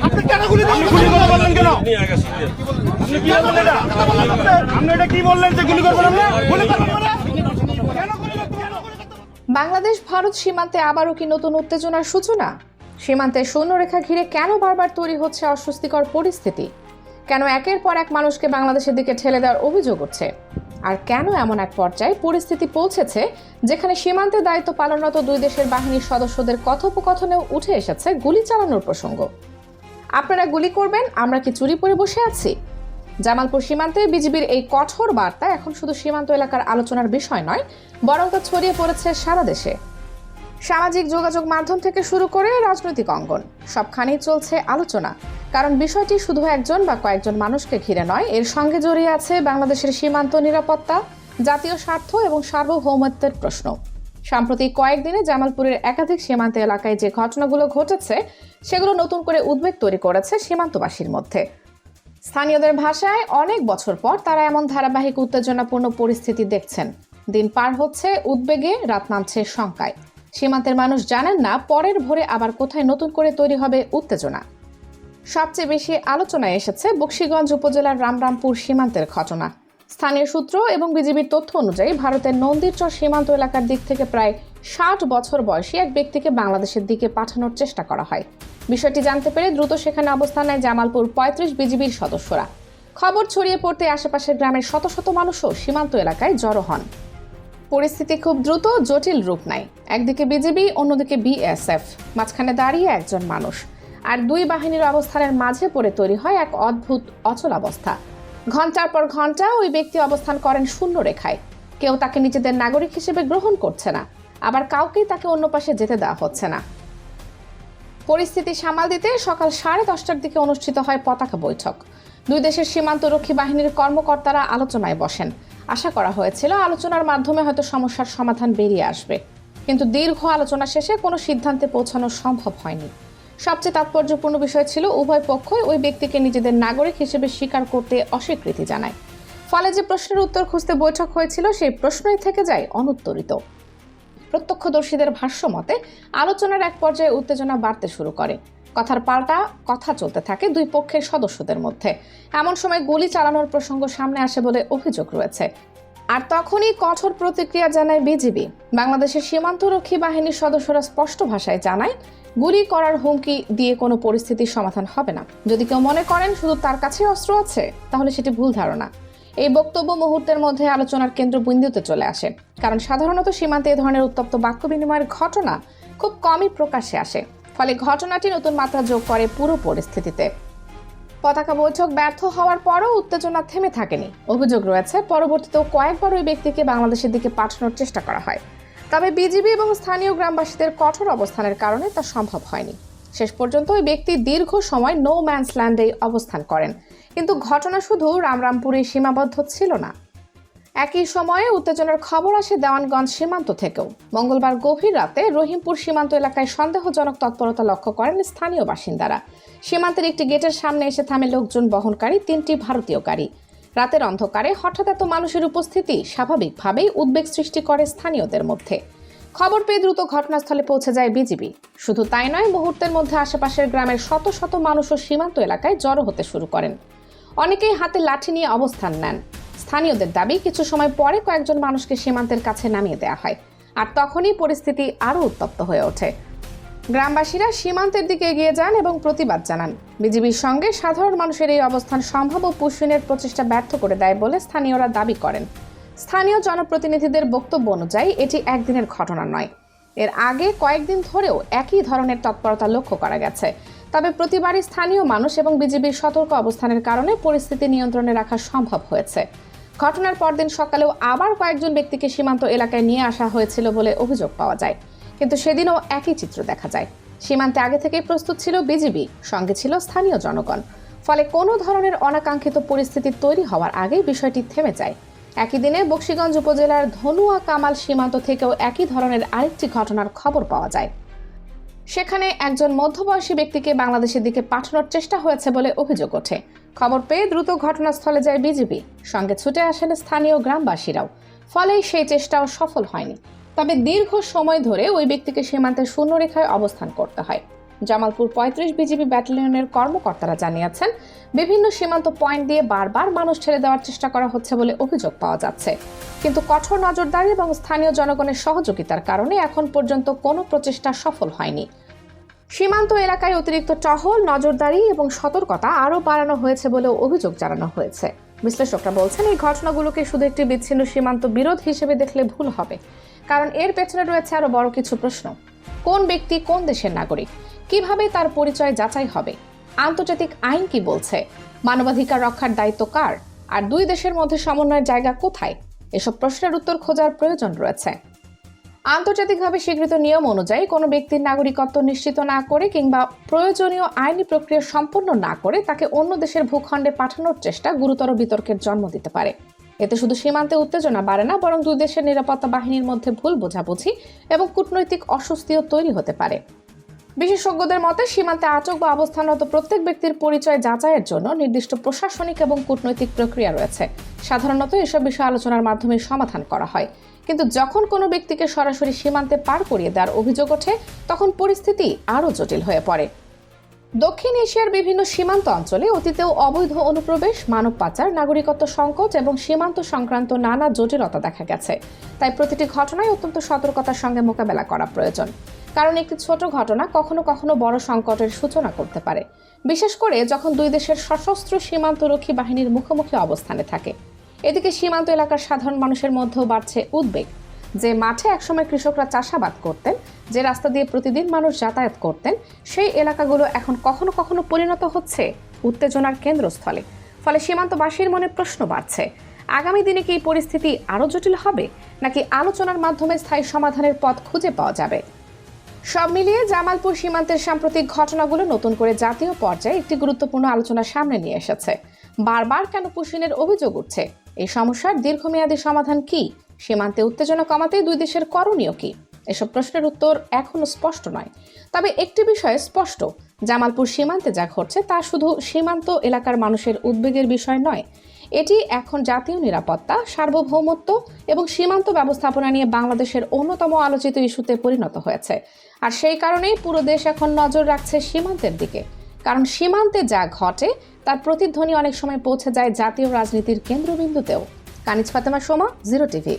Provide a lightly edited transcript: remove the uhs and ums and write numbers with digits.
আপনি কেন গুলি করে বললেন কেন? আপনি কি বললেন এটা? আপনি এটা কি বললেন যে গুলি করবেন না? গুলি করবেন না? কেন গুলি করবেন? বাংলাদেশ ভারত সীমান্তে আবারও কি নতুন উত্তেজনার সূচনা? সীমান্তে শূন্যরেখা ঘিরে কেন বারবার তৈরি হচ্ছে অস্বস্তিকর পরিস্থিতি? কেন একের পর এক মানুষকে বাংলাদেশের দিকে ঠেলে দেওয়ার অভিযোগ উঠছে? আর কেন এমন এক পর্যায়ে পরিস্থিতি পৌঁছেছে যেখানে সীমান্তে দায়িত্ব পালনরত দুই দেশের বাহিনীর সদস্যদের কথোপকথনেও উঠে এসেছে গুলি চালানোর প্রসঙ্গ? আপনারা গুলি করবেন, আমরা কি চুরি পরে বসে আছি? জামালপুর সীমান্তে বিজিবির এই কঠোর বার্তা এখন শুধু সীমান্ত এলাকার আলোচনার বিষয় নয়, বরং তা ছড়িয়ে পড়েছে সারা দেশে। সামাজিক যোগাযোগ মাধ্যম থেকে শুরু করে রাজনৈতিক অঙ্গন সবখানেই চলছে আলোচনা, কারণ বিষয়টি শুধু একজন বা কয়েকজন মানুষকে ঘিরে নয়, এর সঙ্গে জড়িয়ে আছে বাংলাদেশের সীমান্ত নিরাপত্তা, জাতীয় স্বার্থ এবং সার্বভৌমত্বের প্রশ্ন। সাম্প্রতিক কয়েকদিনে জামালপুরের একাধিক সীমান্ত এলাকায় যে ঘটনাগুলো ঘটেছে সেগুলো নতুন করে উদ্বেগ তৈরি করেছে সীমান্তবাসীর মধ্যে। স্থানীয়দের ভাষায় অনেক বছর পর তারা এমন ধারাবাহিক উত্তেজনাপূর্ণ পরিস্থিতি দেখছেন। দিন পার হচ্ছে উদ্বেগে, রাত নামছে শঙ্কায়। সীমান্তের মানুষ জানেন না পরের ভোরে আবার কোথায় নতুন করে তৈরি হবে উত্তেজনা। সবচেয়ে বেশি আলোচনায় এসেছে বকশীগঞ্জ উপজেলার রামরামপুর সীমান্তের ঘটনা। স্থানীয় সূত্র এবং বিজিবির তথ্য অনুযায়ী ভারতের নন্দীরচর সীমান্ত এলাকার দিক থেকে প্রায় 60 বছর বয়সী এক ব্যক্তিকে বাংলাদেশের দিকে পাঠানোর চেষ্টা করা হয়। বিষয়টি জানতে পেরে দ্রুত সেখানে অবস্থান নেয় জামালপুর 35 বিজিবির সদস্যরা। খবর ছড়িয়ে পড়তে আশেপাশের গ্রামের শত শত মানুষও সীমান্ত এলাকায় জড়ো হন। পরিস্থিতি খুব দ্রুত জটিল রূপ নেয়। একদিকে বিজিবি, অন্যদিকে বিএসএফ, মাঝখানে দাঁড়িয়ে একজন মানুষ। আর দুই বাহিনীর অবস্থানের মাঝে পড়ে তৈরি হয় এক অদ্ভুত অচলাবস্থা। ঘন্টার পর ঘন্টা ওই ব্যক্তি অবস্থান করেন শূন্য রেখায়। কেউ তাকে নিজেদের নাগরিক হিসেবে গ্রহণ করছে না, আবার কাউকেই তাকে অন্য পাশে যেতে দেওয়া হচ্ছে না। পরিস্থিতি সামাল দিতে সকাল 10:30টার দিকে অনুষ্ঠিত হয় পতাকা বৈঠক। দুই দেশের সীমান্তরক্ষী বাহিনীর কর্মকর্তারা আলোচনায় বসেন। আশা করা হয়েছিল আলোচনার মাধ্যমে হয়তো সমস্যার সমাধান বেরিয়ে আসবে, কিন্তু দীর্ঘ আলোচনা শেষে কোনো সিদ্ধান্তে পৌঁছানো সম্ভব হয়নি। সবচেয়ে তাৎপর্যপূর্ণ বিষয় ছিল উভয় পক্ষই ওই ব্যক্তিকে নিজেদের নাগরিক হিসেবে স্বীকার করতে অস্বীকৃতি জানায়। ফলে যে প্রশ্নের উত্তর খুঁজতে বৈঠক হয়েছিল সেই প্রশ্নই থেকে যায় অনুত্তরিত। প্রত্যক্ষদর্শীদের ভাষ্য মতে আলোচনার এক পর্যায়ে উত্তেজনা বাড়তে শুরু করে। কথার পাল্টা কথা চলতে থাকে দুই পক্ষের সদস্যদের মধ্যে। এমন সময় গুলি চালানোর প্রসঙ্গ সামনে আসে বলে অভিযোগ রয়েছে। আর তখনই কঠোর প্রতিক্রিয়া জানায় বিজিবি। বাংলাদেশের সীমান্তরক্ষী বাহিনীর সদস্যরা স্পষ্ট ভাষায় জানায়, গুলি করার হুমকি দিয়ে কোনো পরিস্থিতির সমাধান হবে না। যদি কেউ মনে করেন শুধু তার কাছে অস্ত্র আছে, তাহলে সেটি ভুল ধারণা। এই বক্তব্য মুহূর্তের মধ্যে আলোচনার কেন্দ্রবিন্দুতে চলে আসে, কারণ সাধারণত সীমান্তে এ ধরনের উত্তপ্ত বাক্য বিনিময়ের ঘটনা খুব কমই প্রকাশ্যে আসে। ফলে ঘটনাটি নতুন মাত্রা যোগ করে পুরো পরিস্থিতিতে। পতাকা বৈঠক ব্যর্থ হওয়ার পরও উত্তেজনা থেমে থাকেনি। অভিযোগ রয়েছে পরবর্তীতেও কয়েকবার ওই ব্যক্তিকে বাংলাদেশের দিকে পাঠানোর চেষ্টা করা হয়, তবে বিজিবি এবং স্থানীয় গ্রামবাসীদের কঠোর অবস্থানের কারণে তা সম্ভব হয়নি। শেষ পর্যন্ত ওই ব্যক্তি দীর্ঘ সময় নো ম্যানস ল্যান্ডে অবস্থান করেন। কিন্তু ঘটনা শুধু রামরামপুরে সীমাবদ্ধ ছিল না। একই সময়ে উত্তেজনার খবর আসে দেওয়ানগঞ্জ সীমান্ত থেকেও। মঙ্গলবার গভীর রাতে রহিমপুর সীমান্ত এলাকায় সন্দেহজনক তৎপরতা লক্ষ্য করেন স্থানীয় বাসিন্দারা। সীমান্তের একটি গেটের সামনে এসে থামে লোকজন বহনকারী 3টি ভারতীয় গাড়ি। রাতের অন্ধকারে হঠাৎ এত মানুষের উপস্থিতি স্বাভাবিকভাবেই উদ্বেগ সৃষ্টি করে স্থানীয়দের মধ্যে। খবর পেয়ে দ্রুত ঘটনাস্থলে পৌঁছে যায় বিজিবি। শুধু তাই নয়, মুহূর্তের মধ্যে আশেপাশের গ্রামের শত শত মানুষও সীমান্ত এলাকায় জড়ো হতে শুরু করেন। অনেকেই হাতে লাঠি নিয়ে অবস্থান নেন। স্থানীয়দের দাবি, কিছু সময় পরে কয়েকজন মানুষকে সীমান্তের কাছে নামিয়ে দেওয়া হয়। আর তখনই পরিস্থিতি আরও উত্তপ্ত হয়ে ওঠে। গ্রামবাসীরা সীমান্তের দিকে এগিয়ে যান এবং প্রতিবাদ জানান। বিজিবির সঙ্গে সাধারণ মানুষের এই অবস্থান সম্ভাব্য পুষিনের প্রচেষ্টা ব্যর্থ করে দেয় বলে স্থানীয়রা দাবি করেন। স্থানীয় জনপ্রতিনিধিদের বক্তব্য অনুযায়ী এটি একদিনের ঘটনা নয়। এর আগে কয়েকদিন ধরেও একই ধরনের তৎপরতা লক্ষ্য করা গেছে। তবে প্রতিবারই স্থানীয় মানুষ এবং বিজিবির সতর্ক অবস্থানের কারণে পরিস্থিতি নিয়ন্ত্রণে রাখা সম্ভব হয়েছে। ঘটনার পরদিন সকালেও আবার কয়েকজন ব্যক্তিকে সীমান্ত এলাকায় নিয়ে আসা হয়েছিল বলে অভিযোগ পাওয়া যায়, কিন্তু সেদিনও একই চিত্র দেখা যায়। সীমান্তে আগে থেকেই প্রস্তুত ছিল বিজিবি, সঙ্গে ছিল স্থানীয় জনগণ। ফলে কোনো ধরনের অনাকাঙ্ক্ষিত পরিস্থিতি তৈরি হওয়ার আগেই বিষয়টি থেমে যায়। একই দিনে বকশীগঞ্জ উপজেলার ধনুয়া কামাল সীমান্ত থেকেও একই ধরনের আরেকটি ঘটনার খবর পাওয়া যায়। সেখানে একজন মধ্যবয়সী ব্যক্তিকে বাংলাদেশের দিকে পাঠানোর চেষ্টা হয়েছে বলে অভিযোগ ওঠে। খবর পেয়ে দ্রুত ঘটনাস্থলে যায় বিজিবি, সঙ্গে ছুটে আসেন স্থানীয় গ্রামবাসীরাও। ফলে সেই চেষ্টাও সফল হয়নি। তবে দীর্ঘ সময় ধরে ওই ব্যক্তিকে সীমান্তের শূন্যরেখায় অবস্থান করতে হয়। জামালপুর ৩৫ বিজিবি ব্যাটালিয়নের কর্মকর্তারা জানিয়েছেন, বিভিন্ন সীমান্ত পয়েন্ট দিয়ে বারবার মানুষ ছেড়ে দেওয়ার চেষ্টা করা হচ্ছে বলে অভিযোগ পাওয়া যাচ্ছে। কিন্তু কঠোর নজরদারি এবং স্থানীয় জনগণের সহযোগিতার কারণে এখন পর্যন্ত কোনো প্রচেষ্টা সফল হয়নি। সীমান্ত এলাকায় অতিরিক্ত টহল, নজরদারি এবং সতর্কতা আরও বাড়ানো হয়েছে বলেও অভিযোগ জানানো হয়েছে। বিশ্লেষকরা বলছেন, এই ঘটনাগুলোকে শুধু একটি বিচ্ছিন্ন সীমান্ত বিরোধ হিসেবে দেখলে ভুল হবে, কারণ এর পেছনে রয়েছে আরও বড় কিছু প্রশ্ন। কোন ব্যক্তি কোন দেশের নাগরিক, কিভাবে তার পরিচয় যাচাই হবে, আন্তর্জাতিক আইন কি বলছে, মানবাধিকার রক্ষার দায়িত্ব কার, আর দুই দেশের মধ্যে সমন্বয়ের জায়গা কোথায়? এসব প্রশ্নের উত্তর খোঁজার প্রয়োজন রয়েছে। আন্তর্জাতিকভাবে স্বীকৃত নিয়ম অনুযায়ী কোনো ব্যক্তির নাগরিকত্ব নিশ্চিত না করে কিংবা প্রয়োজনীয় আইনি প্রক্রিয়া সম্পন্ন না করে তাকে অন্য দেশের ভূখণ্ডে পাঠানোর চেষ্টা গুরুতর বিতর্কের জন্ম দিতে পারে। এতে শুধু সীমান্তে উত্তেজনা বাড়ে না, বরং দুই দেশের নিরাপত্তা বাহিনীর মধ্যে ভুল বোঝাবুঝি এবং কূটনৈতিক অস্বস্তিও তৈরি হতে পারে। বিশেষজ্ঞদের মতে, সীমান্তে আটক বা অবস্থানরত প্রত্যেক ব্যক্তির পরিচয় যাচাইয়ের জন্য নির্দিষ্ট প্রশাসনিক এবং কূটনৈতিক প্রক্রিয়া রয়েছে। সাধারণত এসব বিষয় আলোচনার মাধ্যমে সমাধান করা হয়, কিন্তু যখন কোনো ব্যক্তিকে সরাসরি সীমান্তে পার করিয়ে দেওয়ার অভিযোগ ওঠে, তখন পরিস্থিতি আরও জটিল হয়ে পড়ে। দক্ষিণ এশিয়ার বিভিন্ন সীমান্ত অঞ্চলে অতীতেও অবৈধ অনুপ্রবেশ, মানব পাচার, নাগরিকত্ব সংকট এবং সীমান্ত সংক্রান্ত নানা জটিলতা দেখা গেছে। তাই প্রতিটি ঘটনায় অত্যন্ত সতর্কতার সঙ্গে মোকাবেলা করা প্রয়োজন, কারণ একটি ছোট ঘটনা কখনো কখনো বড় সংকটের সূচনা করতে পারে, বিশেষ করে যখন দুই দেশের সশস্ত্র সীমান্তরক্ষী বাহিনীর মুখোমুখি অবস্থানে থাকে। এদিকে সীমান্ত এলাকার সাধারণ মানুষের মধ্যেও বাড়ছে উদ্বেগ। যে মাঠে একসময় কৃষকরা চাষাবাদ করতেন, যে রাস্তা দিয়ে প্রতিদিন মানুষ যাতায়াত করতেন, সেই এলাকাগুলো এখন কখনো কখনো পরিণত হচ্ছে উত্তেজনার কেন্দ্রস্থলে। ফলে সীমান্তবাসীর মনে প্রশ্ন বাড়ছে, আগামী দিনে কি এই পরিস্থিতি আরও জটিল হবে, নাকি আলোচনার মাধ্যমে স্থায়ী সমাধানের পথ খুঁজে পাওয়া যাবে? সব মিলিয়ে জামালপুর সীমান্তের সাম্প্রতিক ঘটনাগুলো নতুন করে জাতীয় পর্যায়ে একটি গুরুত্বপূর্ণ আলোচনার সামনে নিয়ে এসেছে। বারবার কেন পুশিনের অভিযোগ উঠছে? এই সমস্যার দীর্ঘমেয়াদী সমাধান কি? সীমান্তে উত্তেজনা কমাতে দুই দেশের করণীয় কি? এসব প্রশ্নের উত্তর এখনো স্পষ্ট নয়। তবে একটি বিষয় স্পষ্ট, জামালপুর সীমান্তে যা ঘটছে তা শুধু সীমান্ত এলাকার মানুষের উদ্বেগের বিষয় নয়। এটি এখন জাতীয় নিরাপত্তা, সার্বভৌমত্ব এবং সীমান্ত ব্যবস্থাপনা নিয়ে বাংলাদেশের অন্যতম আলোচিত ইস্যুতে পরিণত হয়েছে। আর সেই কারণেই পুরো দেশ এখন নজর রাখছে সীমান্তের দিকে, কারণ সীমান্তে যা ঘটে তার প্রতিধ্বনি অনেক সময় পৌঁছে যায় জাতীয় রাজনীতির কেন্দ্রবিন্দুতেও। কানিজ ফাতেমা, সোমা, 0 টিভি।